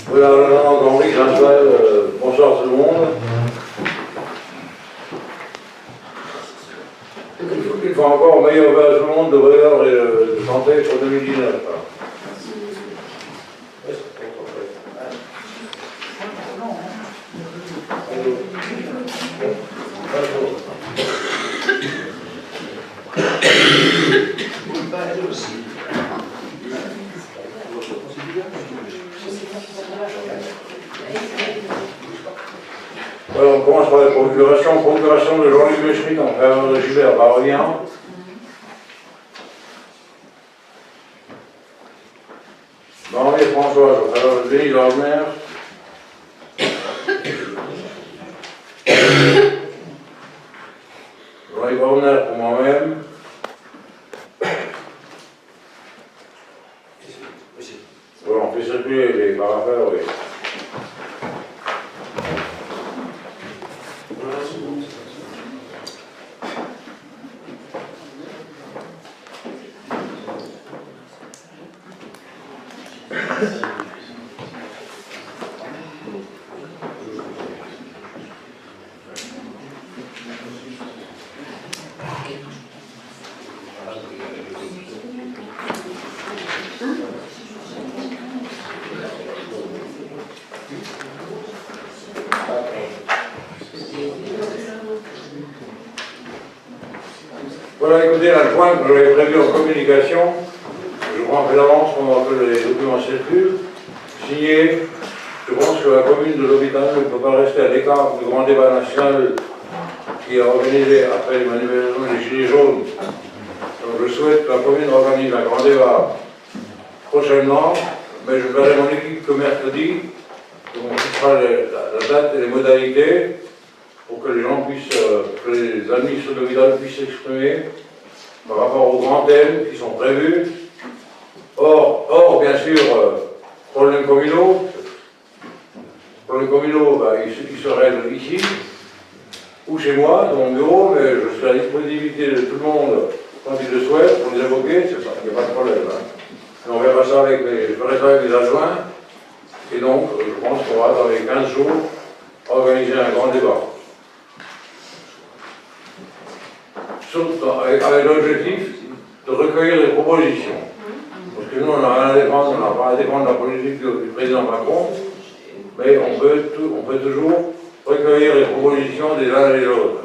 Voilà, Henri Grinchval, bonsoir tout le monde. Il faut encore meilleur vin à tout le monde de valeur et de santé pour 2019. Voilà, on commence par la procuration de Jean-Luc Schmitt en faveur de Gilbert Barrien. Marie Françoise en faveur de Denis Gardner. Jean-Luc Gardner pour moi-même. Voilà, on fait circuler les parapheurs, oui. Voilà, écoutez, la jointe que j'avais prévue en communication, je prends un peu d'avance pendant que les documents circulent, signé, je pense que la commune de l'hôpital ne peut pas rester à l'écart du grand débat national qui est organisé après les manifestations des Gilets jaunes. Donc je souhaite que la commune organise un grand débat prochainement, mais je verrai mon équipe que mercredi, donc on fixera la date et les modalités pour que les gens puissent, que les administrés de l'hôpital puissent s'exprimer par rapport aux grands thèmes qui sont prévus. Or bien sûr, problème communaux, il serait ici, ou chez moi, dans mon bureau, mais je suis à la disponibilité de tout le monde quand il le souhaite, pour les évoquer, il n'y a pas de problème. Hein. On verra ça avec les adjoints, et donc je pense qu'on va, dans les 15 jours, organiser un grand débat. Avec l'objectif de recueillir des propositions. Parce que nous, on n'a rien à défendre, on n'a pas à défendre la politique du président Macron, mais on peut toujours recueillir les propositions des uns et des autres.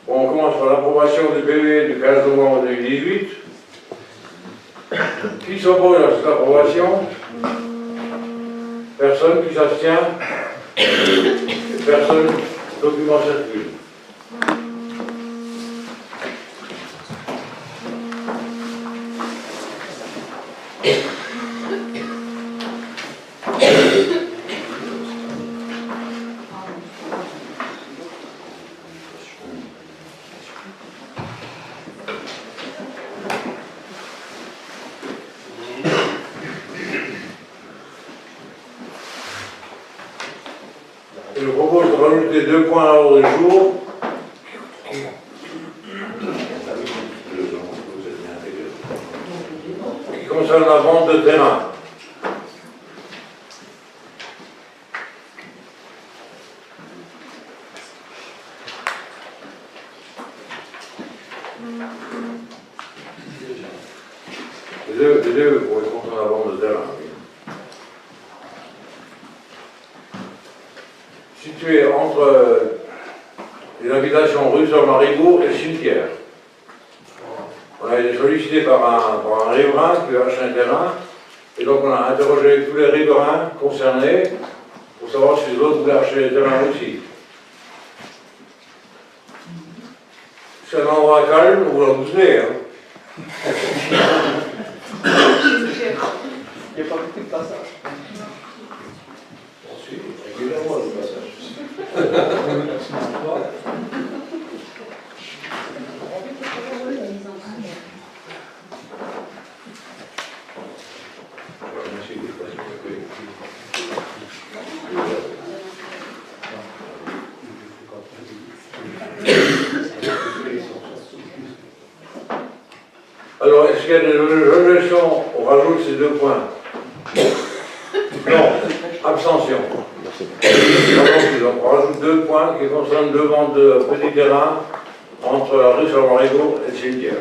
Bon, on commence par l'approbation du PV du 15 novembre 2018. Qui s'oppose à cette approbation? Personne qui s'abstient? Personne, document circule. Je propose de rajouter 2 points à l'ordre du jour. Qui concerne la vente de terrain. Les deux pour concernant la vente de terrain. Situé entre les habitations rue Saint-Maribourg et le cimetière. On a été sollicité par un riverain qui veut acheter un terrain, et donc on a interrogé tous les riverains concernés pour savoir si les autres voulaient acheter les terrains aussi. C'est un endroit calme, vous en doutez, hein. Il n'y a pas beaucoup de passages. Ensuite, régulièrement le passage. qu'il y a des objections au rajout de ces 2 points? Non. Abstention. Donc on rajoute 2 points qui concernent 2 ventes de petits terrains entre la rue Salmarigo et le cimetière.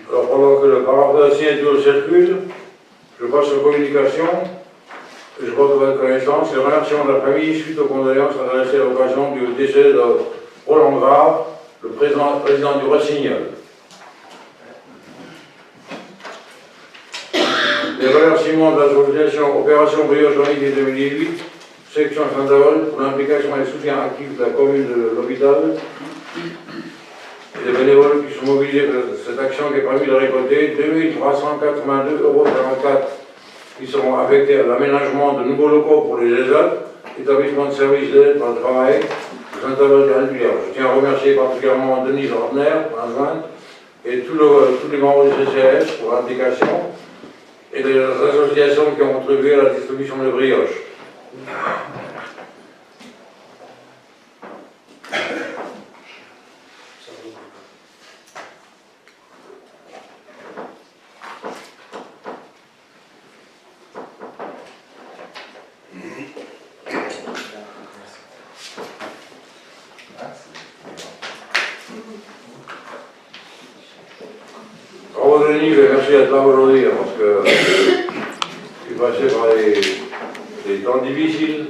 Alors pendant que le paragraphe de la signature circule, je passe aux communications. Je porte à votre connaissance les remerciements de la famille suite aux condoléances adressées à l'occasion du décès de Roland Grave, le président du Rossignol. Les remerciements de l'association Opération Brioche Unité 2018, section Saint-Avold, pour l'implication et le soutien actif de la commune de l'Hôpital, et les bénévoles qui sont mobilisés pour cette action qui a permis de récolter 2382,44 € qui seront affectés à l'aménagement de nouveaux locaux pour les ESAT, établissements de services d'aide par le travail, de Saint-Avold et Albuquerque. Je tiens à remercier particulièrement Denise Ordner, adjointe, et tous les membres du CCS pour l'implication, et les associations qui ont contribué à la distribution de brioches. Bravo Denis, merci d'être là aujourd'hui, parce que je suis passé par des temps difficiles.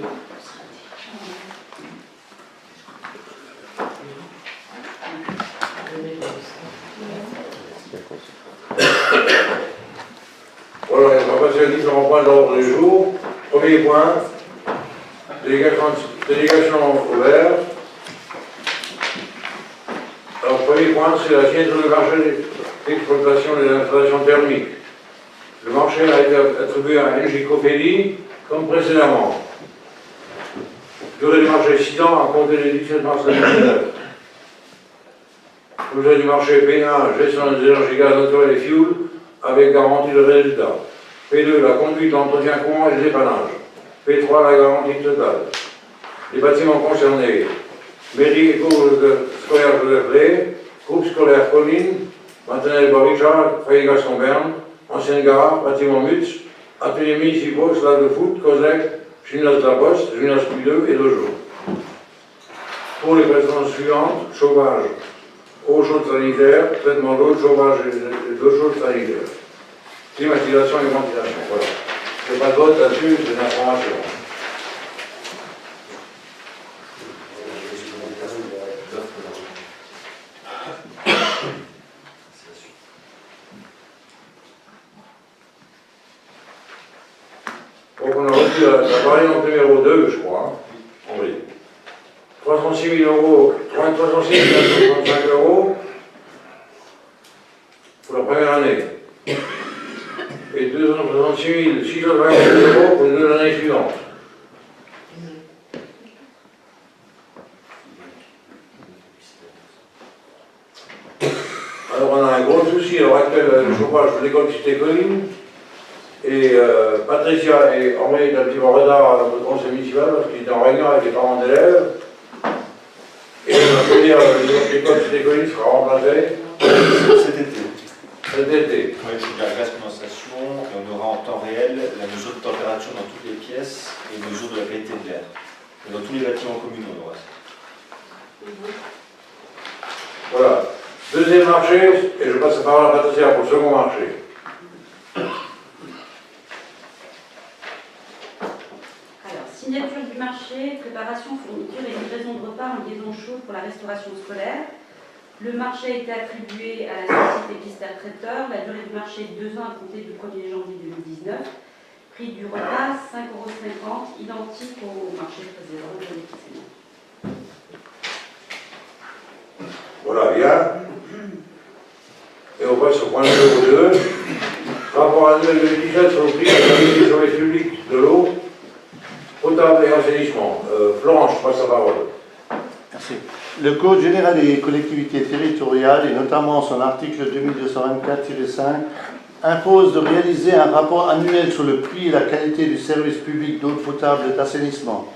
Voilà, on va passer aux différents points d'ordre du jour. Premier point, délégation ouverte. Alors, premier point, c'est la signature du marché d'exploitation des installations thermiques. Le marché a été attribué à NJ Copelli, comme précédemment. Durée du marché 6 ans à compter du 17 mars 2019. Projet du marché P1, gestion des énergies gaz naturels et fuel, avec garantie de résultat. P2, la conduite, l'entretien courant et le dépannage. P3, la garantie totale. Les bâtiments concernés: mairie éco-scolaire Joseph Lay, groupe scolaire Colline, maternelle Richard, foyer Gaston Berne, ancienne gare, bâtiment Mutz, ateliers municipaux, salle de foot, COSEC, gymnase de la Poste, gymnase Q2 et Dojo. Pour les prestations suivantes: chauffage, eau chaude sanitaire, traitement d'eau, chauffage et d'eau chaude sanitaire, climatisation et ventilation. Voilà. Je n'ai pas de vote là-dessus, c'est une information. Donc on a reçu la variante numéro 2, je crois, oui. 306 000 €, 306 965 € pour la première année. Et 266 620 € pour les 2 années suivantes. Alors on a un gros souci à l'heure actuelle avec le chauffage de l'école Cité Colline. Et Patricia est envoyée d'un petit peu en retard à notre conseil municipal parce qu'il était en réunion avec les parents d'élèves. Et on va dire que l'école Cité Colline sera remplacée cet été. Cet été. Oui, c'est de la glace condensation et on aura en temps réel la mesure de température dans toutes les pièces et mesure de la qualité de l'air. Et dans tous les bâtiments communaux, on aura ça. Voilà. Deuxième marché, et je passe la parole à Patricia pour le second marché. Alors, signature du marché, préparation, fourniture et livraison de repas en liaison chaude pour la restauration scolaire. Le marché a été attribué à la société Pister Traiteur. La durée du marché est 2 ans à compter du 1er janvier 2019. Prix du repas, 5,50 €, identique au marché précédent de l'équipement. Voilà, bien. Et on passe au point numéro 2. Rapport annuel 2017 sur le prix de la service des services publics de l'eau. potable et assainissement. Florence, je passe la parole. Merci. Le Code général des collectivités territoriales, et notamment son article 2224-5, impose de réaliser un rapport annuel sur le prix et la qualité du service public d'eau potable et d'assainissement.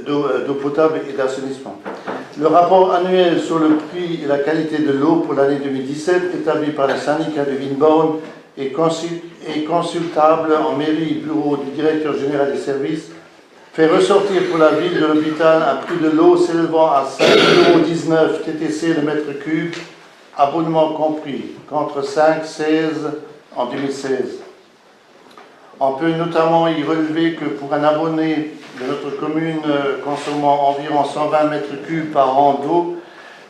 D'eau potable et d'assainissement. Le rapport annuel sur le prix et la qualité de l'eau pour l'année 2017, établi par le syndicat de Winborn, est consultable en mairie et bureau du directeur général des services, fait ressortir pour la ville de l'hôpital un prix de l'eau s'élevant à 5,19 € TTC le mètre cube, abonnement compris, contre 5,16 € en 2016. On peut notamment y relever que pour un abonné de notre commune consommant environ 120 mètres cubes par an d'eau,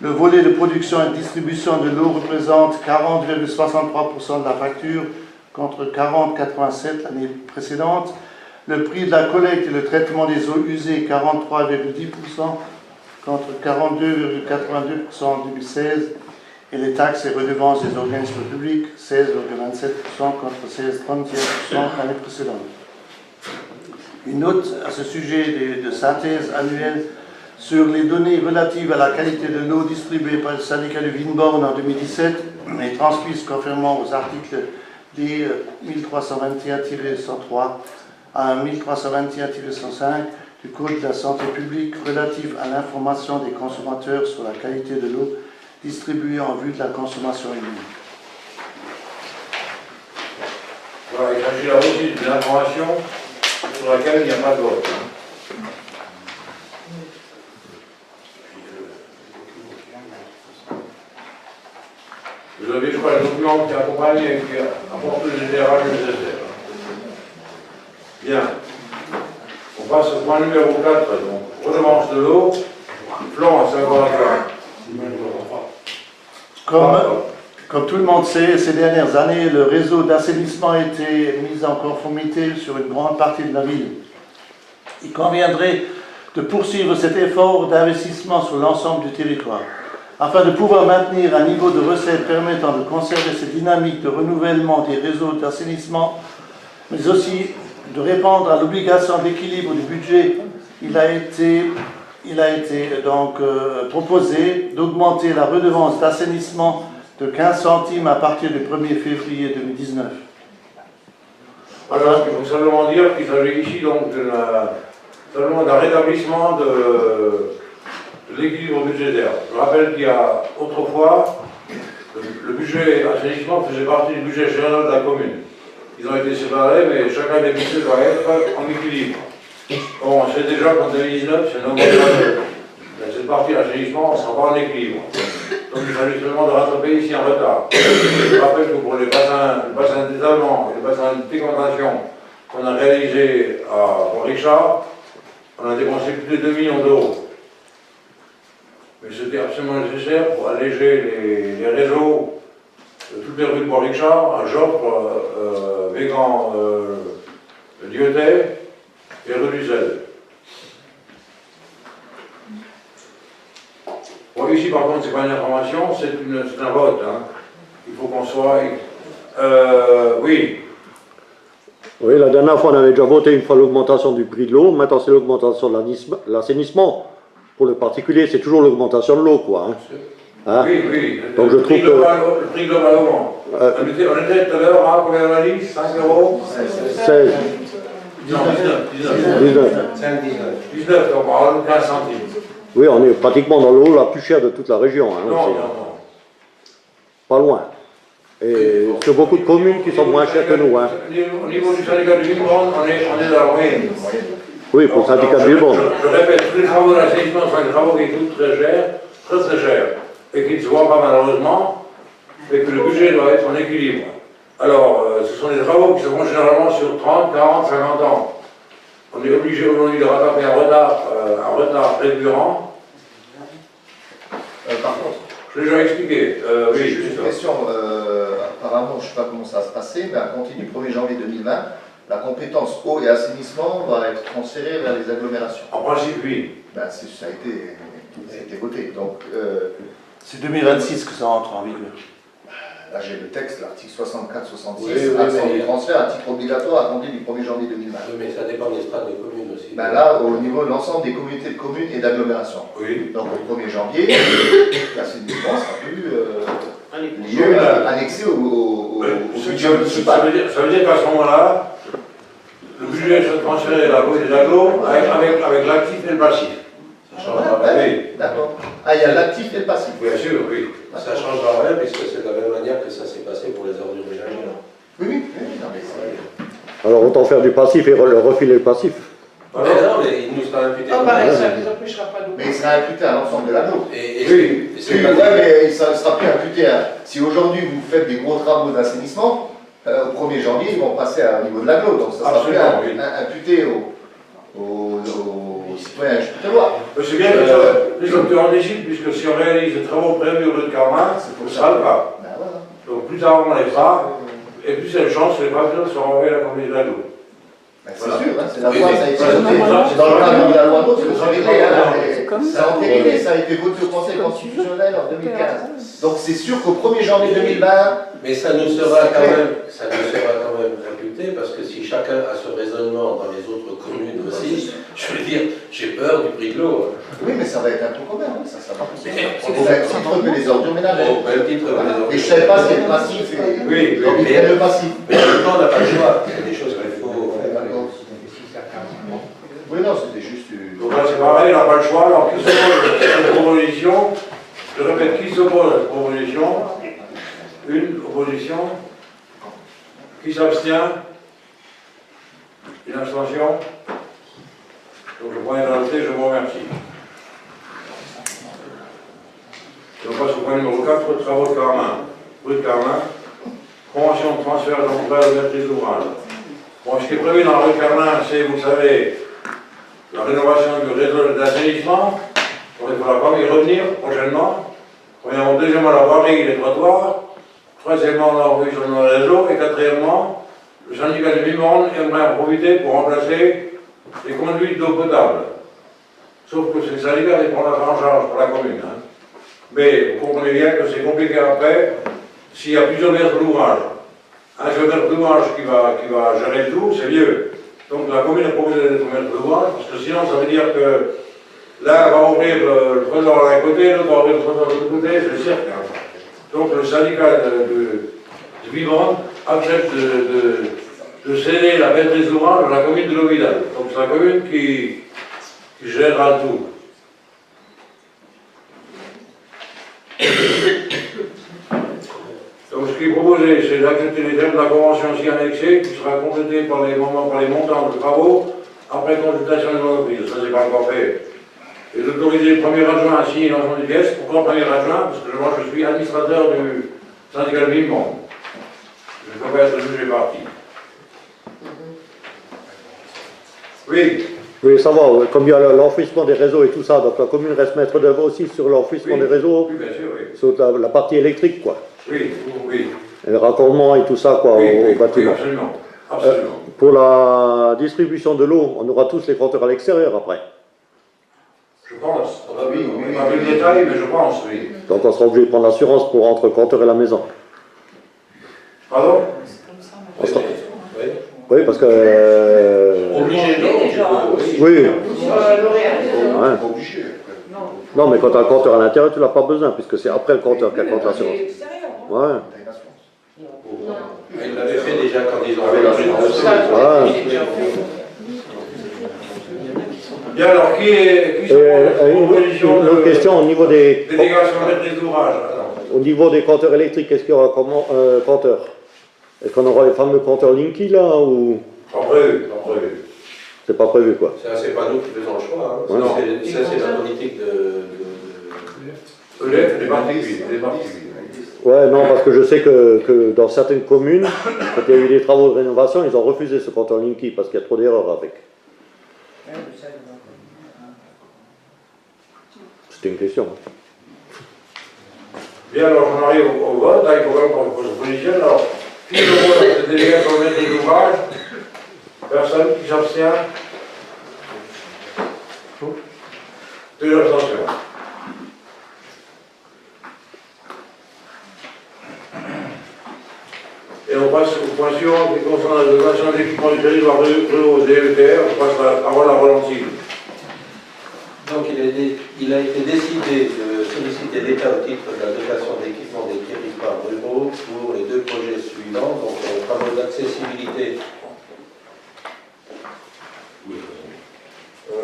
le volet de production et de distribution de l'eau représente 40,63% de la facture contre 40,87 l'année précédente. Le prix de la collecte et le traitement des eaux usées 43,10% contre 42,82% en 2016. Et les taxes et redevances des organismes publics 16,27% contre 16,31% l'année précédente. Une note à ce sujet de synthèse annuelle sur les données relatives à la qualité de l'eau distribuée par le syndicat de Winborn en 2017 et transmise conformément aux articles D 1321-103 à 1321-105 du Code de la santé publique relatif à l'information des consommateurs sur la qualité de l'eau distribuée en vue de la consommation humaine. Voilà, il s'agit là aussi d'une information sur laquelle il n'y a pas de vote. Vous avez, je crois, le document qui accompagne et qui apporte le général nécessaire. Bien. On passe au point numéro 4, donc redevance de l'eau. Florence, c'est encore Comme tout le monde sait, ces dernières années, le réseau d'assainissement a été mis en conformité sur une grande partie de la ville. Il conviendrait de poursuivre cet effort d'investissement sur l'ensemble du territoire, afin de pouvoir maintenir un niveau de recettes permettant de conserver cette dynamique de renouvellement des réseaux d'assainissement, mais aussi de répondre à l'obligation d'équilibre du budget. Il a été donc proposé d'augmenter la redevance d'assainissement de 15 centimes à partir du 1er février 2019. Alors, il faut simplement dire qu'il s'agit ici donc seulement d'un rétablissement de l'équilibre budgétaire. Je rappelle qu'il y a autrefois, le budget assainissement faisait partie du budget général de la commune. Ils ont été séparés, mais chacun des budgets doit être en équilibre. Bon, on sait déjà qu'en 2019, c'est normal. Cette partie assainissement, on ne sera pas en équilibre. Donc il s'agit seulement de rattraper ici un retard. Je rappelle que pour le bassin d'étalement et le bassin de décontamination qu'on a réalisé à Richard, on a dépensé plus de 2 millions d'euros. Mais c'était absolument nécessaire pour alléger les réseaux de toutes les rues de Bois-Richard, à Joffre, Végan, Lyotet et rue du Zèle. Bon, ici, par contre, ce n'est pas une information, c'est un vote. Hein. Il faut qu'on soit... oui. Oui, la dernière fois, on avait déjà voté une fois l'augmentation du prix de l'eau. Maintenant, c'est l'augmentation de l'assainissement. Pour le particulier, c'est toujours l'augmentation de l'eau, quoi. Hein. Oui, oui. Donc, je trouve que... Le prix global augmente. On était tout à l'heure à combien on a dit 5 euros 16. Non, 19, donc on rajoute 15 centimes. Oui, on est pratiquement dans l'eau la plus chère de toute la région. Hein, non. Pas loin. Et sur beaucoup de communes qui sont moins chères que nous. Hein. Au niveau du syndicat de Winborn, on est dans la moyenne. Oui, pour le syndicat de Winborn. Je répète, tous les travaux d'assainissement sont des travaux qui coûtent très cher, très cher, et qui ne se voient pas malheureusement, et que le budget doit être en équilibre. Alors, ce sont des travaux qui se font généralement sur 30, 40, 50 ans. On est obligé aujourd'hui de rattraper un retard récurrent. Par contre, je l'ai déjà expliqué. Oui, juste une question. Apparemment, je ne sais pas comment ça va se passer, mais à compter du 1er janvier 2020, la compétence eau et assainissement va être transférée vers les agglomérations. En principe, oui. Ben, ça a été voté. Donc, c'est 2026 que ça entre en vigueur. Là, j'ai le texte, l'article 64, 66, Oui, accent mais- du transfert à titre obligatoire à compter du 1er janvier 2020. Oui, mais ça dépend des strates des communes aussi. Ben là, au niveau de l'ensemble des communautés de communes et d'agglomérations. Oui. Donc au 1er janvier, l'assainissement sera plus Communal. annexé au budget Ça municipal. veut dire qu'à ce moment-là, le budget sera transféré à la Cour des agglos avec l'actif et le passif. Ça changera rien. Oui, D'accord. Ah, il y a l'actif et le passif. bien sûr, oui. Ça changera rien puisque c'est de la même manière que ça s'est passé pour les ordures ménagères. Oui, oui, oui, non, mais c'est- Alors autant faire du passif et leur refiler le passif. Mais non, mais il nous sera imputé. Ah, pareil, ça ne nous empêchera pas de. Mais il sera imputé à l'ensemble de l'aglo. Et Oui. et c'est Oui, pas ouais, mais ça ne sera plus imputé à... Si aujourd'hui vous faites des gros travaux d'assainissement, au 1er janvier, ils vont passer au niveau de l'aglo. Donc ça sera plus Absolument, oui. imputé aux citoyens chutelois. Mais c'est bien que les opteurs anticipe, puisque si on réalise les travaux prévus au lieu de Carmin, ce sera le cas. Ben voilà. Donc plus tard on les fera, et plus c'est une chance que les factures seront envoyés à la Cour des agglos. Ben, c'est Voilà. sûr, hein, c'est la Oui, loi, mais- ça a été Voilà, voté. c'est- C'est dans le cadre de la loi NOTRe, c'est entériné, hein, C'est comme ça a entériné, ça a été voté au Conseil constitutionnel en 2015. Donc c'est sûr qu'au 1er janvier 2020, Mais ça nous sera quand même, imputé parce que si chacun a ce raisonnement dans les autres communes aussi, je veux dire, j'ai peur du prix de l'eau. oui, mais ça va être un peu commun, oui, ça va pousser. Mais- C'est au même titre que les ordures ménagères. Au même titre que les ordures. Et je ne savais pas si le passif. Oui, Donc ils prennent le passif. Mais en même temps, on n'a pas le choix. Il y a des choses qu'il faut. Oui, non, c'était juste. Donc là c'est pareil, on n'a pas le choix. Alors qui s'oppose à cette proposition? Je répète, qui s'oppose à cette proposition? Une opposition. Qui s'abstient? Une abstention? Donc je prends une noté, je vous remercie. Et on passe au point numéro 4, travaux de Carmin. Rue de Carmin. Convention de transfert d'emploi de maîtrise d'ouvrage. Bon, ce qui est prévu dans la rue de Carmin, c'est, vous savez, la rénovation du réseau d'assainissement. Il faudra pas y revenir prochainement. Premièrement, deuxièmement, la voirie et les trottoirs. Troisièmement, l'enregistrement du réseau. Et quatrièmement, le syndicat de Vimonde aimerait en profiter pour remplacer les conduites d'eau potable. Sauf que c'est le syndicat qui prend en charge pour la commune. Hein. Mais vous comprenez bien que c'est compliqué après s'il y a plusieurs maîtres d'ouvrage. Un seul maître d'ouvrage qui va gérer le tout, c'est mieux. Donc la commune a proposé d'être maître d'ouvrage, parce que sinon ça veut dire que l'un va ouvrir le trésor d'un côté, l'autre va ouvrir le trésor de l'autre côté, c'est le cirque. Hein. Donc le syndicat de Vimonde accepte de céder la maîtrise d'ouvrage à la commune de Lovidal. Donc c'est la commune qui gérera le tout. Donc ce qui est proposé, c'est d'accepter les termes de la convention ainsi annexée, qui sera complétée par les montants de travaux après consultation des entreprises. Ça, c'est pas encore fait. Et d'autoriser le premier adjoint à signer l'ensemble des pièces. Pourquoi le premier adjoint? Parce que moi, je suis administrateur du syndicat de Vimonde. Je ne peux pas être jugé parti. Oui. Oui, ça va, comme il y a l'enfouissement des réseaux et tout ça, donc la commune reste maître d'œuvre aussi sur l'enfouissement Oui. des réseaux, Oui, bien sûr, oui. sur la partie électrique, quoi. Oui, oui. Et le raccordement et tout ça, quoi, Oui, au oui, bâtiment. oui, absolument. Absolument. Pour la distribution de l'eau, on aura tous les compteurs à l'extérieur après. Je pense. Ah oui, oui, On n'a pas vu le détail, mais je pense, oui. Donc on sera obligé de prendre l'assurance pour entre le compteur et la maison. Pardon? On sera- Oui. Oui, parce que... Obligé, non, tu peux, Oui, L'Oréal. ouais. Pas obligé. Non, mais quand tu as un compteur à l'intérieur, tu n'as pas besoin, puisque c'est après le compteur qu'elle compte l'assurance. Ouais. T'as une assurance. Ils l'avaient fait déjà quand ils ont Ah oui, fait l'assurance. Bien, alors qui Et, s'oppose une proposition autre question au niveau des délégation de maîtrise d'ouvrage? Attends. au niveau des compteurs électriques, est-ce qu'il y aura comment compteur? Est-ce qu'on aura les fameux compteurs Linky là ou Pas prévu, pas prévu. c'est pas prévu quoi? Ça, c'est pas nous qui faisons le choix. Hein. Ouais. Ça, c'est la politique de. EDF, des particuliers, des particuliers. Ouais, non, parce que je sais que dans certaines communes, quand il y a eu des travaux de rénovation, ils ont refusé ce compteur Linky parce qu'il y a trop d'erreurs avec. C'était une question. Bien, alors on arrive au vote, là, il faut quand même qu'on se positionne. Alors, qui s'oppose à cette délégation de maîtrise d'ouvrage? Personne qui s'abstient? Deux abstentions. point suivant qui concerne la dotation d'équipement du territoire ruraux DETR, je passe la parole à Roland Tigre. Donc il a été décidé de solliciter l'État au titre de la dotation d'équipement des territoires ruraux pour les deux projets suivants, donc les travaux d'accessibilité. 1, 2.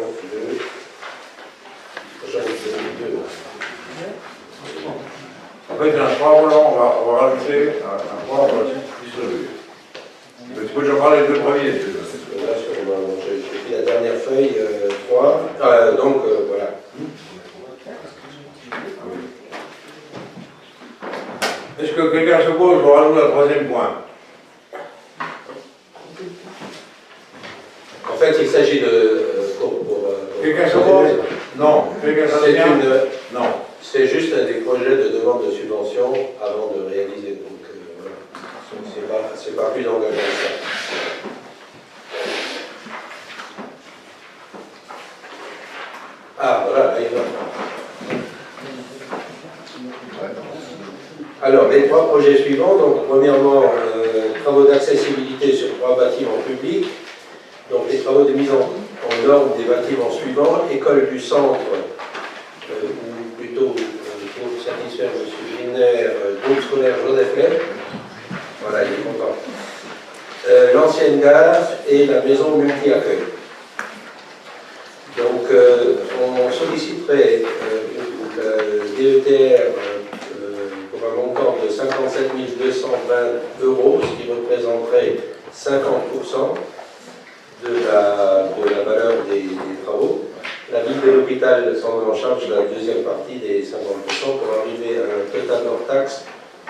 J'en ai fait 2. En fait, il y en a 3 Roland, on va rajouter un 3, on va distribuer. Mais tu peux déjà parler des deux premiers. Là, j'ai pris la dernière feuille, 3. Donc, voilà. Est-ce que quelqu'un s'oppose? Je vais rajouter un troisième point. En fait, il s'agit de... Quelqu'un s'oppose? Non. Quelqu'un s'abstient? Non. C'est juste un des projets de demande de subvention avant de réaliser. Donc, voilà. C'est pas plus engageant que ça. Ah, voilà, là, il va. Alors, les 3 projets suivants, donc, premièrement, travaux d'accessibilité sur 3 bâtiments publics. Donc, les travaux de mise en norme des bâtiments suivants, école du centre, ou plutôt, pour satisfaire M. Giner, groupe scolaire Joseph Leb. Voilà, il est content. L'ancienne gare et la maison multi-accueil. Donc, on solliciterait le DETR pour un montant de 57 220 €, ce qui représenterait 50% de la valeur des travaux. La ville de l'hôpital s'en en charge de la deuxième partie des 50% pour arriver à un total hors taxe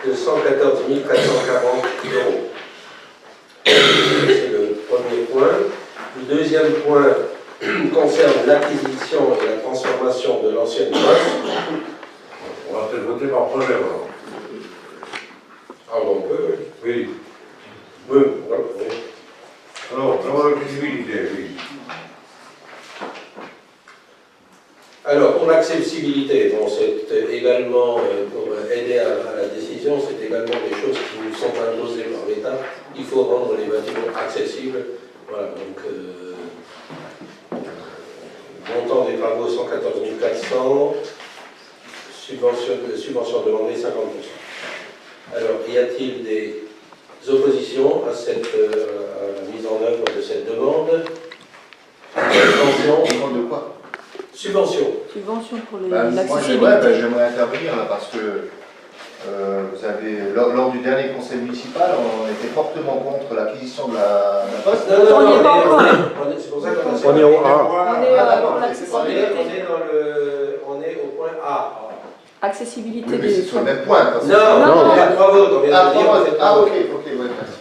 de 114 440 €. C'est le premier point. Le deuxième point concerne l'acquisition et la transformation de l'ancienne poste. On va peut-être voter par projet, alors. Ah, bon, on peut, Oui. oui. Oui. Alors, travaux d'accessibilité, oui. Alors, pour l'accessibilité, bon, c'est également, pour aider à la décision, c'est également des choses qui nous sont imposées par l'État. Il faut rendre les bâtiments accessibles. Voilà, donc, montant des travaux 114 400, subvention demandée 50%. Alors, y a-t-il des oppositions à la mise en œuvre de cette demande? Abstention? Demande de quoi? Subvention. Subvention pour Moi, l'accessibilité. j'aimerais intervenir là, parce que vous savez, lors du dernier conseil municipal, on était fortement contre l'acquisition de la poste. On n'y est pas encore. C'est pour ça qu'on a On est au A. On est pour on l'accessibilité. est au point A. Accessibilité Oui, mais des c'est sur le même point. Parce que- Non, il y a 3 votes, on vient de dire, on fait 3 ok, votes. ouais, merci.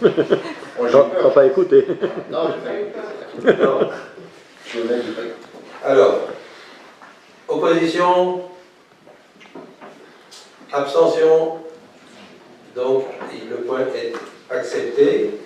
Moi, j'ai T'as peur. pas écouté. Non, j'ai pas eu. Non. Je suis honnête, j'ai pas eu. Alors, opposition, abstention, donc le point est accepté.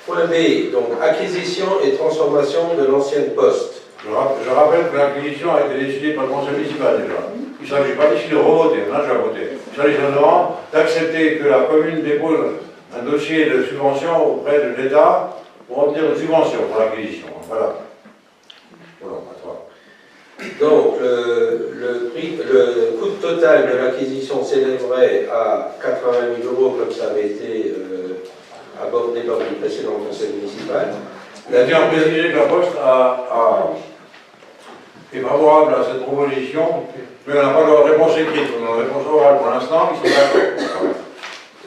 Point B, donc acquisition et transformation de l'ancienne poste. Je rappelle que l'acquisition a été décidée par le conseil municipal déjà. Il ne s'agit pas d'ici de revoter, on a déjà voté. Il s'agit simplement d'accepter que la commune dépose un dossier de subvention auprès de l'État pour obtenir une subvention pour l'acquisition. Voilà. Voilà, à toi. Donc, le coût total de l'acquisition s'élèverait à 80 000 € comme ça avait été abordé lors du précédent conseil municipal. Il a bien précisé que la Poste est favorable à cette proposition, mais on n'a pas de réponse écrite, on a une réponse orale pour l'instant, ils sont d'accord.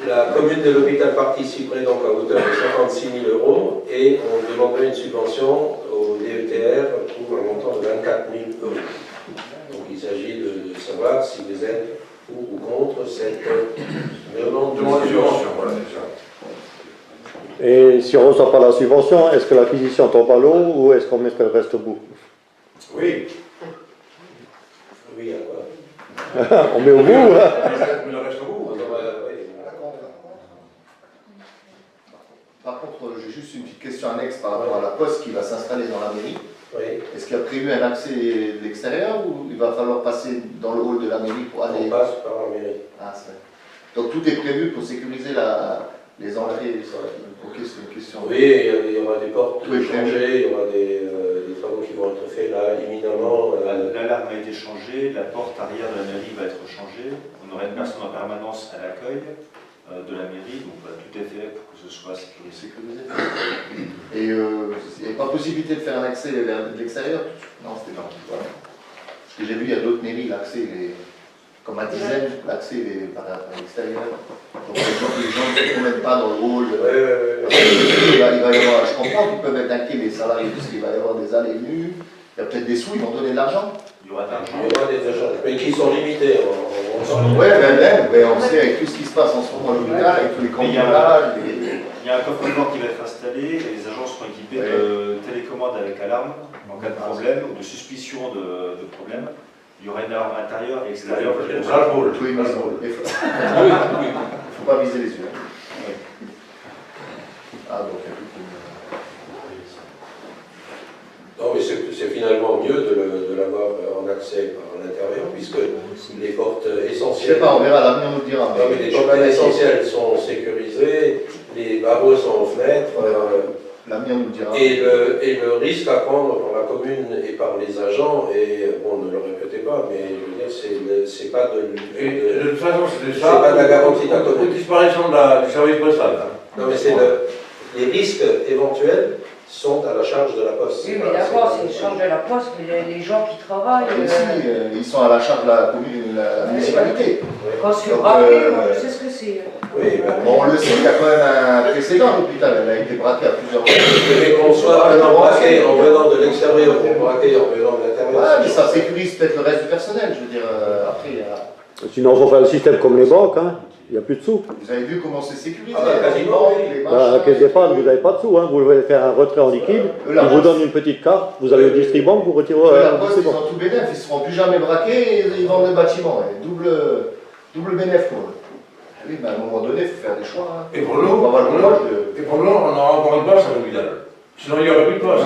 La commune de l'hôpital participerait donc à hauteur de 56 000 € et on demanderait une subvention au DETR pour un montant de 24 000 €. Donc il s'agit de savoir si vous êtes pour ou contre cette demande Demande de de subvention. subvention, voilà, c'est ça. Et si on ne reçoit pas la subvention, est-ce que l'acquisition tombe à l'eau ou est-ce qu'on met qu'elle reste au bout? Oui, Oui, à quoi? On met au bout, hein? mais le reste au bout. Par contre, j'ai juste une petite question annexe par rapport à la poste qui va s'installer dans la mairie. Oui, Est-ce qu'il y a prévu un accès de l'extérieur ou il va falloir passer dans le hall de la mairie pour aller... on passe par la mairie. Ah, c'est vrai. Donc tout est prévu pour sécuriser les entrées. Ok, c'est une question. Oui, il y aura des portes changées, il y aura des travaux qui vont être faits là, imminemment. L'alarme a été changée, la porte arrière de la mairie va être changée. On aura une personne en permanence à l'accueil de la mairie, donc tout est fait pour que ce soit sécurisé. Et il n'y a pas possibilité de faire un accès vers l'extérieur? Non, c'était pas. Voilà. Parce que j'ai vu, il y a d'autres mairies, l'accès, comme à Dizaine, l'accès par l'extérieur. Donc les gens ne se promènent pas dans le hall. Il va y avoir, je comprends qu'ils peuvent être inquiets, les salariés, parce qu'il va y avoir des allées et venues. Il y a peut-être des sous, ils vont donner de l'argent. Il y aura de l'argent. Il y aura des échanges, mais qui sont limités. Oui, mais on sait avec tout ce qui se passe en ce moment à l'hôpital, avec tous les cambriolages. Il y a un coffre-fort qui va être installé et les agents seront équipés de télécommande avec alarme en cas de problème ou de suspicion de problème. Il y aura une alarme intérieure et extérieure. Il ne faut pas viser les yeux. Ah, donc il y a toute une... Non, mais c'est finalement mieux de l'avoir en accès par l'intérieur, puisque les portes Je ne sais essentielles. pas, on verra, l'avenir nous le dira. Non, mais les portes essentielles sont sécurisées, les barreaux sont aux fenêtres. L'avenir nous le dira. Et le risque à prendre par la commune et par les agents, et bon, ne le répétez pas, mais je veux dire, c'est pas de toute façon, c'était c'est ça. pas de la garantie de la commune. Pour disparition du service postal. Non, mais c'est les risques éventuels sont à la charge de la Poste. Oui, mais d'accord, c'est le charge de la Poste, mais les gens qui travaillent. Ici, ils sont à la charge de la commune, la municipalité. Quand c'est braqué, moi je sais ce que c'est. Oui, ben, Bon, on le sait, il y a quand même un précédent à l'hôpital, elle a été braquée à plusieurs reprises. mais qu'on soit braqué en venant de l'extérieur ou braqué en venant de l'intérieur. Ouais, mais ça sécurise peut-être le reste du personnel, je veux dire, après, il y a... Sinon, il faut faire le système comme les banques, hein. Il n'y a plus de sous. Vous avez vu comment c'est sécurisé, Ah bah, quasiment, les À la machins, caisse d'épargne, vous n'avez pas de sous, hein. Vous devez faire un retrait en liquide, Eux, ils vous donnent une petite carte, vous allez au distribank, vous retirez la au Poste, ils distribank. ont tout bénéf, ils ne seront plus jamais braqués et ils vendent le bâtiment. Ouais. Double bénéf pour eux. Oui, mais à un moment donné, il faut faire des choix. Hein. Et pour nous, On va avoir le courage de... on aura encore une place à l'hôpital. Sinon, il n'y aurait plus de place.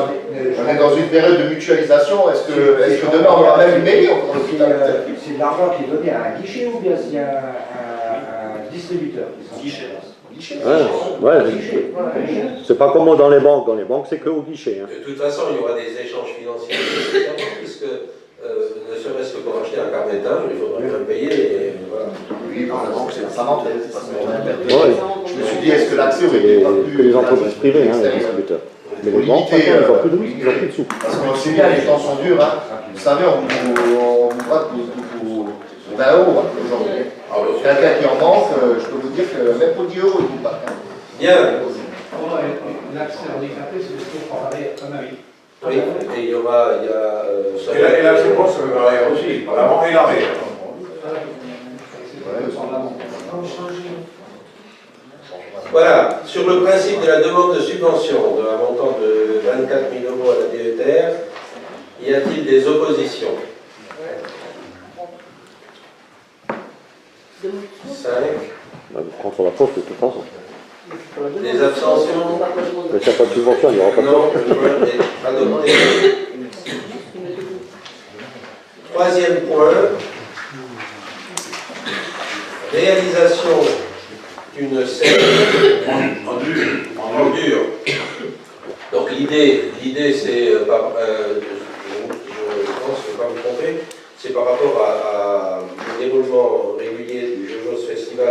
On est dans une période de mutualisation. Est-ce que demain, on aura même une mairie encore à l'hôpital? C'est de l'argent qui est donné à un guichet ou bien c'est un distributeur? Guichet. Ouais, Guichet. c'est pas comme dans les banques. Dans les banques, c'est que au guichet. Hein. De toute façon, il y aura des échanges financiers, puisque ne serait-ce que pour acheter un carnet de timbre, il faudra bien le payer. Et voilà. Oui, par la banque, c'est la parenthèse. Parce qu'on a interpellé. Ouais. Je me suis dit, est-ce que l'accès aurait C'est été pas plus... que les entreprises privées, hein, les extérieur? distributeurs. Mais Pour les banques, limiter, ils n'ont plus de sous. Parce qu'on sait bien, les temps sont durs. Hein. Vous savez, on vous braque pour 20 € aujourd'hui. Quelqu'un qui en manque, je peux vous dire que même pour 10 € il vous braque. Hein. Bien. L'accès handicapé, c'est ce qu'on parlait à Marie. Oui, et il y aura... Et là, c'est bon, ça me paraît aussi. L'avant et l'arrière. Voilà, sur le principe de la demande de subvention d'un montant de 24 000 € à la DETR, y a-t-il des oppositions? 5. Contre la poste, de toute façon. Des abstentions? Mais s'il n'y a pas de subvention, il n'y aura pas de Non, poste. le point est adopté. Troisième point, réalisation d'une scène en dur. Donc l'idée c'est, je pense, je ne vais pas me tromper, c'est par rapport au déroulement régulier du Jeux Festival,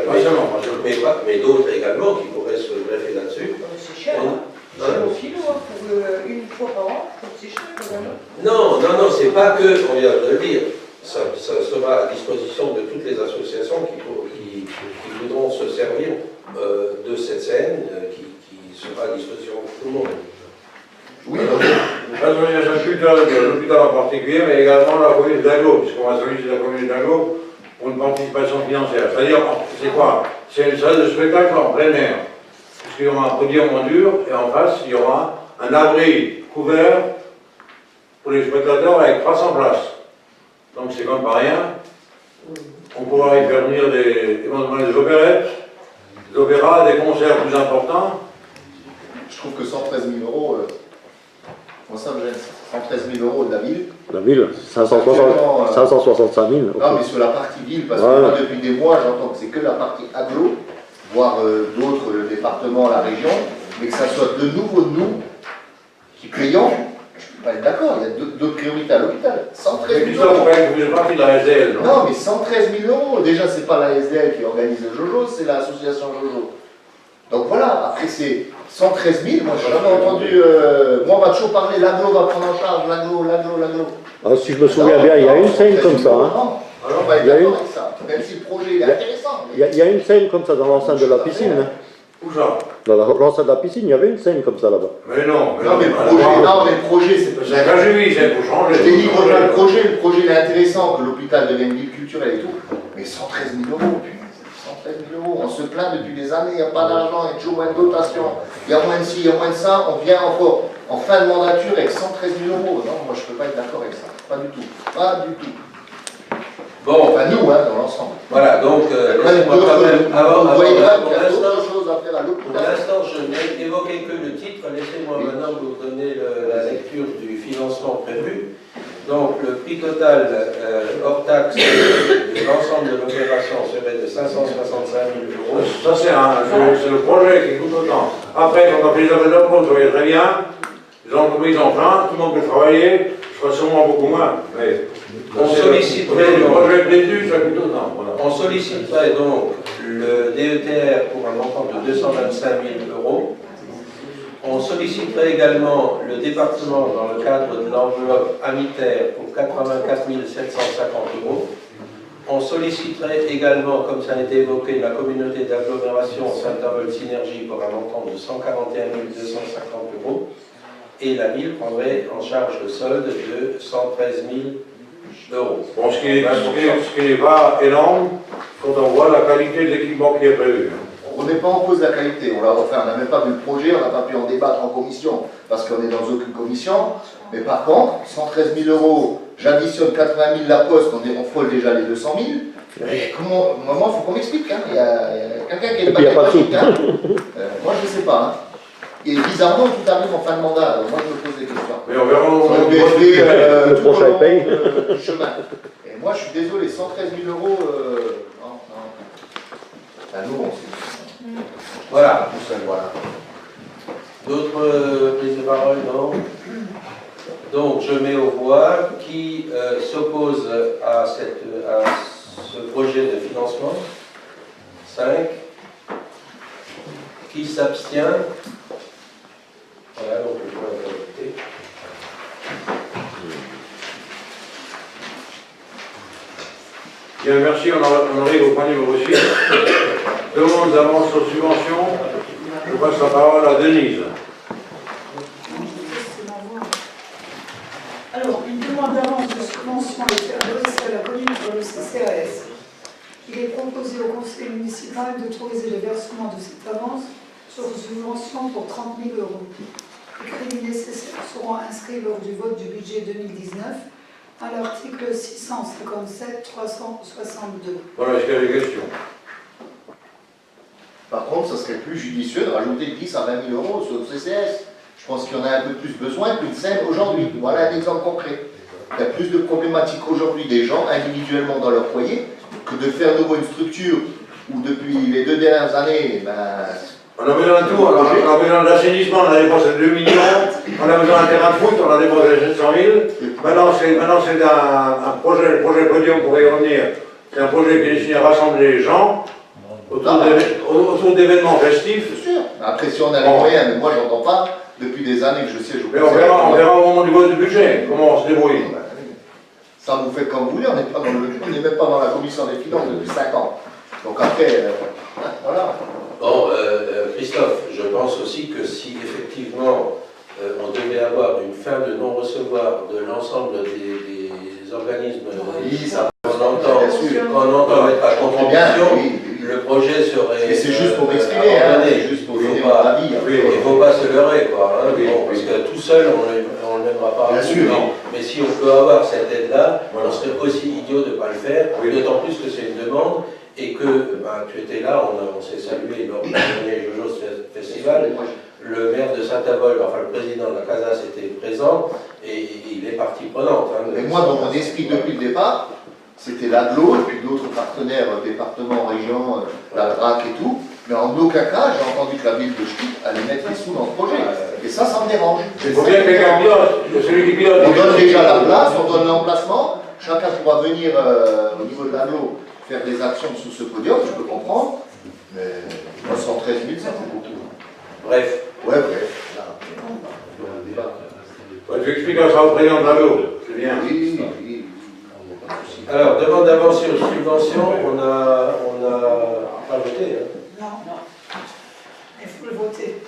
mais d'autres également qui pourraient se greffer là-dessus. C'est cher, hein? C'est au kilo, hein, pour une fois par an, c'est cher quand même. Non, c'est pas que, on vient de le dire, ça sera à disposition de toutes les associations qui voudront se servir de cette scène qui sera à disposition de tout le monde. Oui, l'association culturelle de l'hôpital en particulier, mais également la commune d'Ingo, puisqu'on va solliciter la commune d'Ingo pour une participation financière. C'est-à-dire, c'est quoi? C'est une salle de spectacle en plein air. Puisqu'il y aura un podium en dur, et en face, il y aura un abri couvert pour les spectateurs avec 300 places. Donc c'est comme pas rien. On pourra y faire venir éventuellement des opérettes, des opéras, des concerts plus importants. Je trouve que 113 000 €, moi ça me gêne. 113 000 € de la ville. La ville, 565 000. Non, mais sur la partie ville, parce que moi, depuis des mois, j'entends que c'est que la partie agglo, voire d'autres départements, la région. mais que ça soit de nouveau nous qui payons, je ne peux pas être d'accord. Il y a d'autres priorités à l'hôpital. 113 Mais 000 euros. Christophe, vous faites partie de la SDL, non? Non, mais 113 000 euros. Déjà, c'est pas la SDL qui organise le Jojo, c'est l'association Jojo. Donc voilà, après c'est 113 000, moi j'ai jamais entendu, moi on m'a toujours parlé, l'aglo va prendre en charge, l'aglo. Ah, si je me souviens bien, il y a une scène comme ça. Hein. Alors on va être Il y a d'accord une- avec ça, même si le projet il est intéressant. Il y a une scène comme ça dans l'enceinte de la piscine. Hein. Où ça? Dans l'enceinte de la piscine, il y avait une scène comme ça là-bas. Mais non, Non mais le projet, c'est pas... C'est un KGV, c'est pour changer. Je t'ai dit qu'on a le projet il est intéressant, que l'hôpital devienne une ville culturelle et tout, mais 113 000 euros, putain, 113 000 euros, on se plaint depuis des années, il n'y a pas d'argent, il y a toujours moins de dotation, il y a moins de ci, il y a moins de ça, on vient encore en fin de mandature avec 113 000 euros. Non, moi je ne peux pas être d'accord avec ça, pas du tout, pas du tout. Bon, Enfin nous, hein, dans l'ensemble. voilà, donc laissez-moi quand même, avant, Vous voyez pour là qu'il y a l'instant, d'autres choses à faire à pour l'hôpital. l'instant, je n'ai évoqué que le titre. Laissez-moi maintenant vous donner la lecture du financement prévu. Donc, le prix total hors taxe de l'ensemble de l'opération serait de 565 000 euros. Ça, c'est le projet qui coûte autant. Après, quand on fait les appels d'offres, vous voyez très bien, les entreprises en plein, tout le monde peut travailler, je ferai sûrement beaucoup moins. Mais On solliciterait le donc- projet prévu, ça coûte autant. Voilà. On solliciterait donc le DETR pour un montant de 225 000 euros. On solliciterait également le département dans le cadre de l'enveloppe amitaire pour 84 750 euros. On solliciterait également, comme ça a été évoqué, la communauté d'agglomération Saint-Avold Synergie pour un montant de 141 250 euros. Et la ville prendrait en charge le solde de 113 000 euros. Bon, ce qui n'est pas énorme quand on voit la qualité de l'équipement qui est prévu. On ne remet pas en cause la qualité, on n'a même pas vu le projet, on n'a pas pu en débattre en commission parce qu'on est dans aucune commission. Mais par contre, 113 000 euros, j'additionne 80 000 la poste, on frôle déjà les 200 000. Et comment, il faut qu'on m'explique. Hein. Il y a quelqu'un qui est Et puis, il n'y a pas de sous. hein. Moi je ne sais pas. Hein. Et bizarrement, tout arrive en fin de mandat, alors moi je me pose des questions. Mais on verra au Sur moment le du BFD, Le tout au prochain long, paye. du chemin. Et moi je suis désolé, 113 000 euros, non. Enfin, nous, on sait. Voilà. Tout seul, voilà. D'autres prises de parole, non? Donc, je mets aux voix qui s'oppose à ce projet de financement. 5. Qui s'abstient? Voilà, donc le point est adopté. Bien, merci. On arrive au point numéro 6. Demande d'avance aux subventions. Je passe la parole à Denise. Alors, une demande d'avance de subvention a été adressée à la commune pour le CCAS. Il est proposé au conseil municipal d'autoriser le versement de cette avance sur subvention pour 30 000 euros. Les crédits nécessaires seront inscrits lors du vote du budget 2019 à l'article 657 362. Voilà, est-ce qu'il y a des questions? Par contre, ça serait plus judicieux de rajouter 10 à 20 000 euros sur le CCS. Je pense qu'il y en a un peu plus besoin qu'une scène aujourd'hui. Voilà un exemple concret. Il y a plus de problématiques aujourd'hui des gens individuellement dans leur foyer que de faire de nouveau une structure où depuis les 2 dernières années, On a besoin de tout, on a besoin d'assainissement, on a dépensé 2 millions, on a besoin d'un terrain de foot, on a dépensé 700 000. Maintenant c'est un projet, le projet Podium pour y revenir, c'est un projet qui est destiné à rassembler les gens autour d'événements festifs. c'est sûr. Après, si on a les moyens, mais moi j'entends pas depuis des années que je siège au Mais on verra au moment du vote du budget, comment on se débrouille. Ça vous faites comme vous voulez, on n'est même pas dans la commission des finances depuis 5 ans. Donc après, voilà. Bon, Christophe, je pense aussi que si effectivement on devait avoir une fin de non-recevoir de l'ensemble des organismes qu'on entend mettre à contribution, le projet serait. Et c'est juste pour m'exprimer, c'est juste pour donner mon avis. Il ne faut pas se leurrer, quoi. Hein, bon, parce que tout seul, on ne l'aimera pas. Bien sûr. Mais si on peut avoir cette aide-là, on serait aussi idiot de ne pas le faire, d'autant plus que c'est une demande et que tu étais là, on s'est salué lors du dernier Jojo Festival. Le maire de Saint-Avold, enfin le président de la CASAS était présent et il est partie prenante. Hein, Mais moi, dans mon esprit, depuis le départ, c'était l'AGLO et puis d'autres partenaires, département, région, la DRAC et tout. Mais en aucun cas, j'ai entendu que la ville de Schmitt allait mettre les sous dans ce projet. Et ça me dérange. Il faut bien que quelqu'un pilote, celui qui pilote. On donne déjà la place, on donne l'emplacement, chacun pourra venir au niveau de l'anneau faire des actions sous ce podium, je peux comprendre, mais 113 000, ça fait beaucoup. Bref. Ouais, bref. Ouais, tu expliques ça au président de l'anneau, c'est bien. Oui, oui. Alors, demande d'avance sur subvention, on a pas voté. Hein. Non, il faut le voter.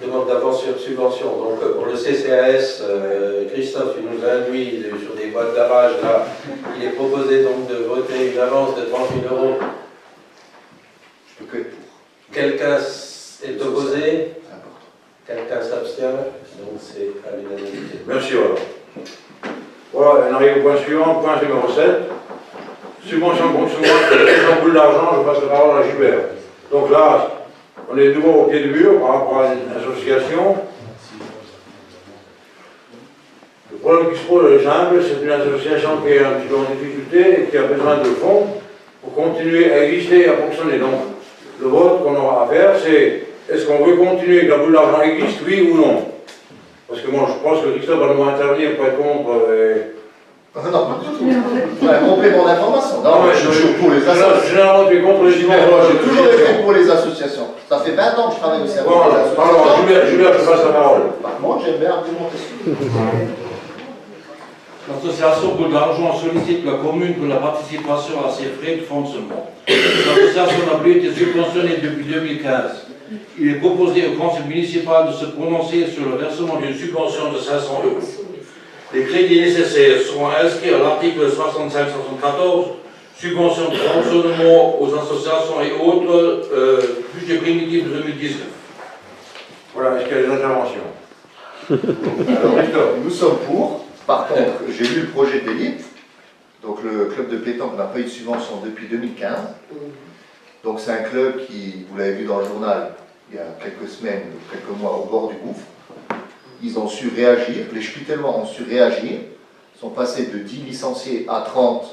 Demande d'avance sur subvention. Donc pour le CCAS, Christophe il nous a induit sur des boîtes garage là. Il est proposé donc de voter une avance de 30 000 €. Je peux que être pour. Quelqu'un est opposé? Quelqu'un s'abstient? Donc c'est à l'unanimité. Merci, voilà. Voilà, on arrive au point suivant, point numéro 7. Subvention de fonctionnement, en boule d'argent, je passe la parole à Gilbert. Donc là, on est de nouveau au pied du mur par rapport à une association. Le problème qui se pose est simple, c'est une association qui est un petit peu en difficulté et qui a besoin de fonds pour continuer à exister et à fonctionner. Donc, le vote qu'on aura à faire, c'est est-ce qu'on veut continuer que la boule d'argent existe, oui ou non? Parce que moi, je pense que Christophe va devoir intervenir pour être contre. Non, pas du tout. Un complément d'information. Non, mais je suis pour les associations. Généralement, tu es contre les subventions. J'ai toujours été pour les associations. Ça fait 20 ans que je travaille au service des associations. Alors, Julien, je passe la parole. Par contre, j'aime bien argumenter. L'association Boule d'Argent sollicite la commune pour la participation à ses frais de fonctionnement. L'association n'a plus été subventionnée depuis 2015. Il est proposé au conseil municipal de se prononcer sur le versement d'une subvention de 500 €. Les crédits nécessaires seront inscrits à l'article 65-74, subvention de fonctionnement aux associations et autres, budget primitif de 2019. Voilà, est-ce qu'il y a des interventions? Alors, nous sommes pour. Par contre, j'ai lu le projet d'élite. Donc, le club de pétanque n'a pas eu de subvention depuis 2015. Donc, c'est un club qui, vous l'avez vu dans le journal, il y a quelques semaines, quelques mois, au bord du gouffre. Ils ont su réagir, les Schmittellois ont su réagir, sont passés de 10 licenciés à 30,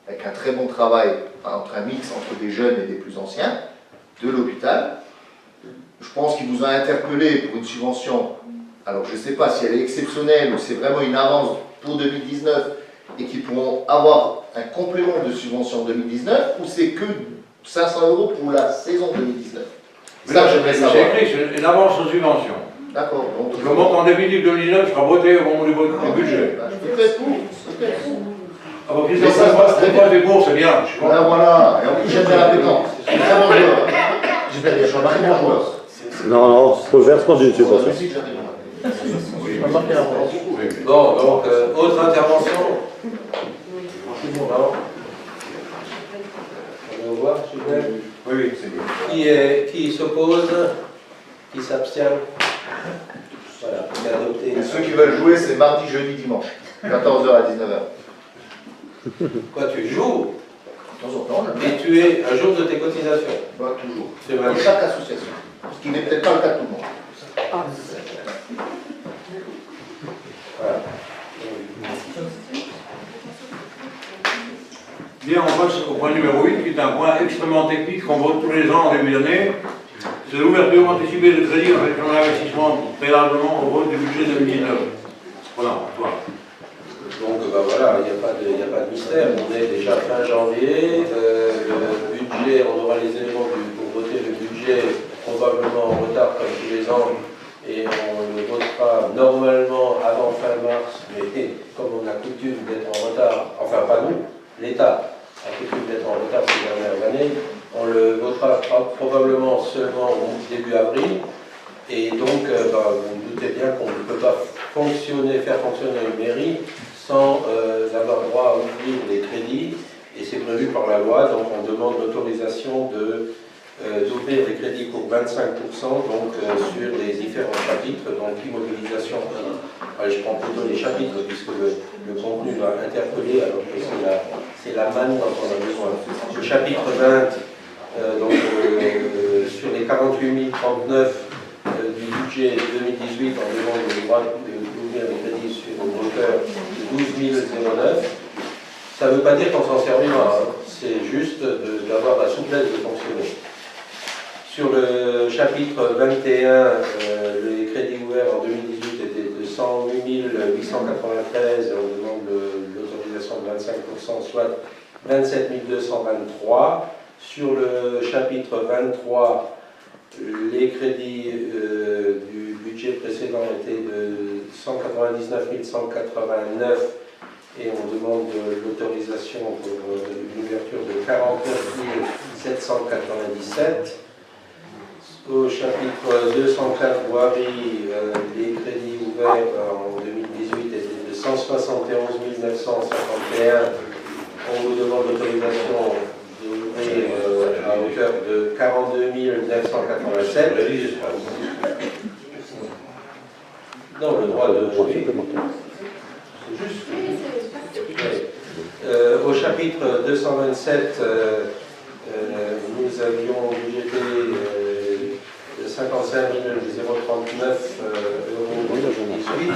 avec un très bon travail, entre un mix entre des jeunes et des plus anciens, de l'hôpital. Je pense qu'ils vous ont interpellé pour une subvention, alors je ne sais pas si elle est exceptionnelle ou c'est vraiment une avance pour 2019 et qu'ils pourront avoir un complément de subvention 2019 ou c'est que 500 € pour la saison 2019. Ça, j'aimerais savoir. C'est écrit, c'est une avance aux subventions. D'accord. Le montant définitif 2019 sera voté au moment du budget. Je peux être pour. Ah bon, Christophe, c'est pas des bourses, c'est bien. Voilà, voilà. Et en plus, j'aime bien la pétanque. C'est un très bon joueur. J'espère que je suis un très bon joueur. Non, non, pour le versement d'une subvention. Bon, donc, autre intervention? Non. On va voir, Gilbert. Oui, c'est bien. Qui s'oppose? Qui s'abstient? Voilà, c'est adopté. Et ceux qui veulent jouer, c'est mardi, jeudi, dimanche. 14h à 19h. Quoi, tu joues? De temps en temps, je Et tu es un jour de tes cotisations? Pas toujours. C'est Dans mal. chaque association. Ce qui n'est peut-être pas le cas de tout le monde. Voilà. Bien, on passe au point numéro 8, qui est un point extrêmement technique qu'on vote tous les ans en début d'année. C'est l'ouverture anticipée de crédit avec un investissement préalablement au vote du budget 2019. Voilà, toi. Donc voilà, il n'y a pas de mystère. On est déjà fin janvier. Le budget, on aura les éléments pour voter le budget probablement en retard comme tous les ans. Et on le votera normalement avant fin mars. Mais comme on a coutume d'être en retard, enfin pas nous, l'État a coutume d'être en retard ces dernières années, on le votera probablement seulement au début avril. Et donc, vous vous doutez bien qu'on ne peut pas faire fonctionner une mairie sans avoir droit à ouvrir les crédits. Et c'est prévu par la loi, donc on demande l'autorisation d'ouvrir les crédits pour 25%, donc sur les différents chapitres, donc immobilisation. Je prends plutôt les chapitres, puisque le contenu va interpeller, alors que c'est la manne dont on a besoin. Le chapitre 20, sur les 48 039 du budget 2018, on demande le droit d'ouvrir les crédits sur une hauteur de 12 009. Ça ne veut pas dire qu'on s'en servira, hein. C'est juste d'avoir la souplesse de fonctionner. Sur le chapitre 21, les crédits ouverts en 2018 étaient de 108 893 et on demande l'autorisation de 25%, soit 27 223. Sur le chapitre 23, les crédits du budget précédent étaient de 199 189 et on demande l'autorisation pour une ouverture de 49 797. Au chapitre 204 voirie, les crédits ouverts en 2018 étaient de 171 951. On vous demande l'autorisation d'ouvrir à hauteur de 42 987. Non, le droit de... C'est juste. Au chapitre 227, nous avions budgété 55 039 euros pour 2018. On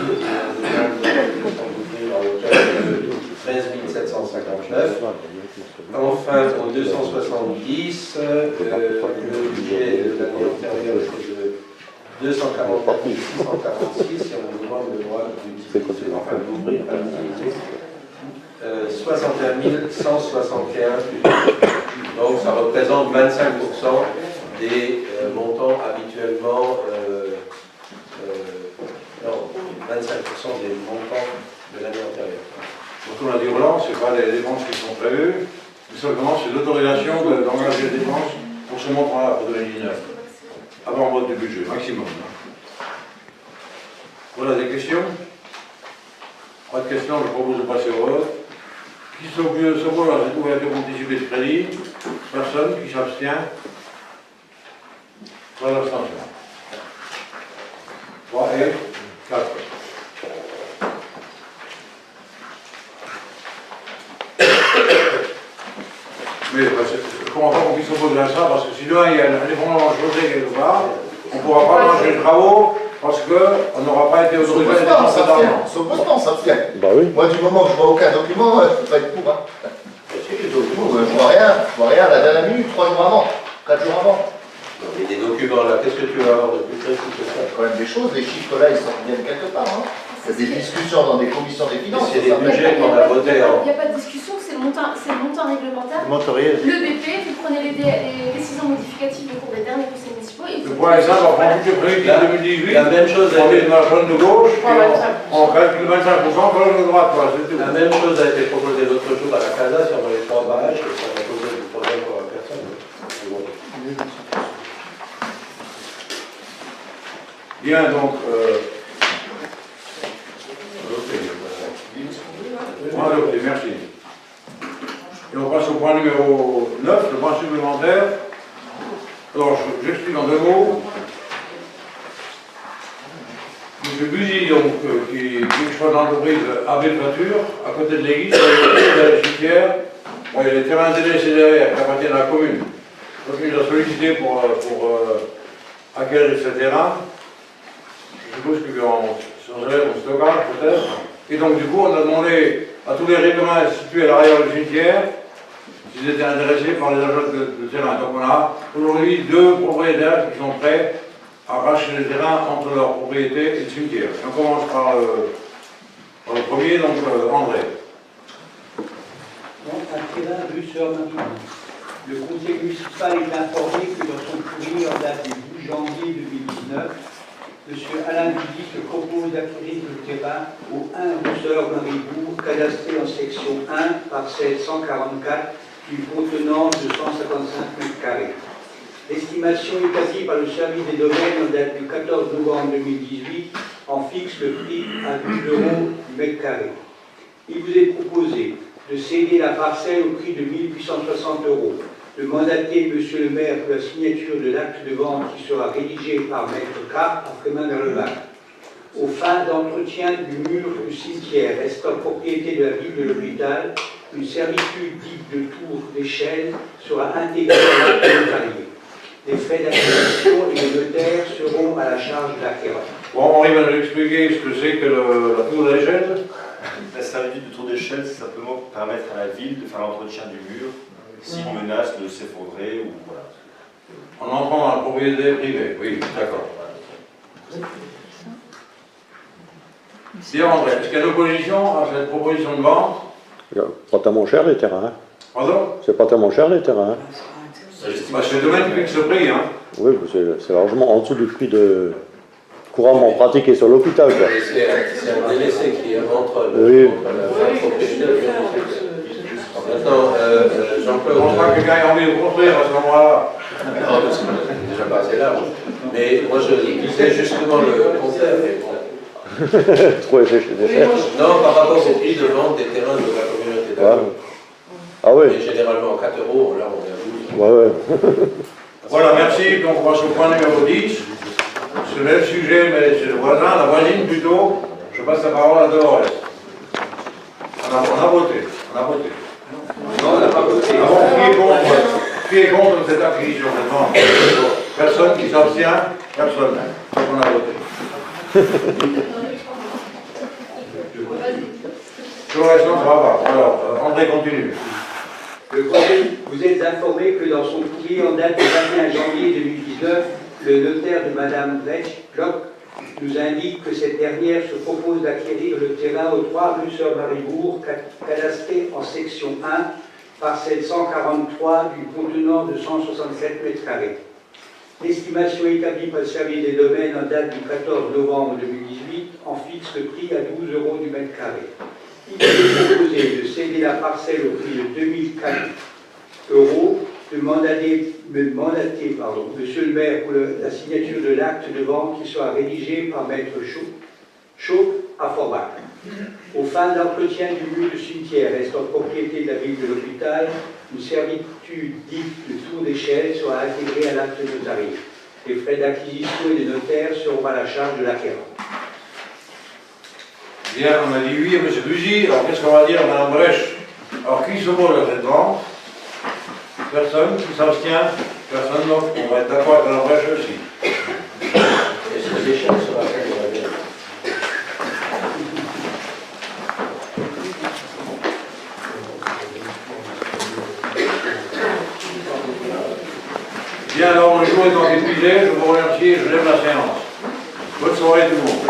demande de 13 759. Enfin, au 270, le budget de l'année antérieure était de 244 646 et on demande le droit d'utiliser, enfin d'ouvrir à l'utilité 61 161. Donc ça représente 25% des montants habituellement, non, 25% des montants de l'année antérieure. Donc on a dit Roland, ce n'est pas les dépenses qui sont prévues, mais simplement c'est l'autorisation d'engager les dépenses pour ce montant-là pour 2019, avant vote du budget, maximum. Voilà des questions? Pas de questions, je propose de passer au vote. Qui s'oppose à cette ouverture anticipée de crédit? Personne. Qui s'abstient? Pas d'abstention. 3 et 4. Mais je comprends pas qu'on puisse s'opposer à ça, parce que si demain il y a un effondrement de chaussée quelque part, on ne pourra pas lancer les travaux parce qu'on n'aura pas été autorisé à dépenser d'argent. S'oppose, ça tient. Bah oui. Moi, du moment où je vois aucun document, je vais être pour. Hein. Je vois rien à la dernière minute, 3 jours avant, 4 jours avant. Il y a des documents là, qu'est-ce que tu vas avoir de plus précis que ça? Il y a quand même des choses, les chiffres là, ils sortent bien quelque part. Hein. Il y a des discussions dans des commissions des finances. C'est des budgets qu'on a votés. Il n'y a pas de discussion, c'est le montant réglementaire. Le BP, vous prenez les décisions modificatives au cours des derniers conseils municipaux. Le point est simple, on prend le budget prévu de 2018, la même chose on est dans la zone de gauche, et on calcule 25% pour la zone de droite. C'est tout. La même chose a été proposée l'autre jour à la CASA sur les 3 barrages, et ça va poser du problème pour la personne. Bien, donc, adopté, merci. Et on passe au point numéro 9, le point supplémentaire. Alors, j'explique en 2 mots. M. Buzy, donc, qui exploite l'entreprise AB Peinture, à côté de l'église, de la cimetière. Bon, il y a des terrains délaissés derrière qui appartiennent à la commune. Donc, il nous a sollicité pour acquérir ces terrains. Je suppose qu'il en serait au stockage, peut-être. Et donc, du coup, on a demandé à tous les riverains situés à l'arrière du cimetière s'ils étaient intéressés par les achats de terrain. Donc, on a aujourd'hui 2 propriétaires qui sont prêts à racheter les terrains entre leur propriété et le cimetière. Et on commence par le premier, donc André. Donc, un terrain rue Sœur Marie. Le conseil municipal est informé que dans son courrier en date du 12 janvier 2019, M. Alain Buzy se propose d'acquérir le terrain au 1 rue Sœur Maribourg, cadastré en section 1, parcelle 144, d'une contenance de 155 m². L'estimation établie par le service des domaines en date du 14 novembre 2018 en fixe le prix à 12 € du mètre-carré. Il vous est proposé de céder la parcelle au prix de 1 860 €, de mandater M. le maire pour la signature de l'acte de vente qui sera rédigé par Maître K après main vers le bac. Aux fins d'entretien du mur du cimetière restant propriété de la ville de l'hôpital, une servitude dite de tour d'échelle sera intégrée à l'acte notarié. Les frais d'acquisition et les notaires seront à la charge de l'acquéreur. Bon, Henri va nous expliquer ce que c'est que la tour d'échelle. La servitude de tour d'échelle, c'est simplement permettre à la ville de faire l'entretien du mur s'il menace de s'effondrer ou voilà. En entrant dans la propriété privée, oui, d'accord. Bien, André, est-ce qu'il y a d'opposition à cette proposition de vente? Pas tellement cher les terrains. Pardon? C'est pas tellement cher les terrains. Bah, c'est le domaine qui fixe le prix, hein. Oui, c'est largement en dessous du prix de couramment pratiqué sur l'hôpital. Quoi. C'est un délaissé qui est entre Oui. la propriétaire et le Maintenant, Jean-Claude. Je pense pas que quelqu'un ait envie de construire à ce moment-là. Non, mais c'est déjà pas assez large. Mais moi, je disais justement le contraire. Trop cher. Non, par rapport au prix de vente des terrains de la communauté d'accord. Ah oui. Et généralement, 4 €, là, on est à 12. Ouais, ouais. Voilà, merci. Donc, on passe au point numéro 10. C'est le même sujet, mais c'est le voisin, la voisine plutôt. Je passe la parole à Dolores. On a voté. On a voté. Non, on n'a pas voté. Ah bon, qui est contre cette acquisition de vente? Personne qui s'abstient? Personne. Donc, on a voté. Sur le reste, ça va pas. Alors, André continue. Le Conseil vous êtes informé que dans son courrier en date du 21 janvier 2019, le notaire de Mme Wetsch-Bloch nous indique que cette dernière se propose d'acquérir le terrain au 3 rue Sœur-Maribourg, cadastré en section 1, parcelle 143 du contenant de 167 m². L'estimation établie par le service des domaines en date du 14 novembre 2018 en fixe le prix à 12 € du mètre carré. Il est proposé de céder la parcelle au prix de 2004 €, de mandater Monsieur le maire pour la signature de l'acte de vente qui sera rédigé par Maître Chaud à Forbach. Aux fins d'entretien du lieu de cimetière restant propriété de la ville de l'hôpital, une servitude dite de tour d'échelle sera intégrée à l'acte notarié. Les frais d'acquisition et des notaires seront à la charge de l'acquéreur. Bien, on a dit oui à M. Buzy. Alors, qu'est-ce qu'on va dire à Mme Brèche? Alors, qui s'oppose à cette vente? Personne. Qui s'abstient? Personne. Donc, on va être d'accord avec Mme Brèche aussi. Est-ce que l'échelle sera faite? Bien, alors, le jour étant épuisé, je vous remercie et je lève la séance. Bonne soirée tout le monde.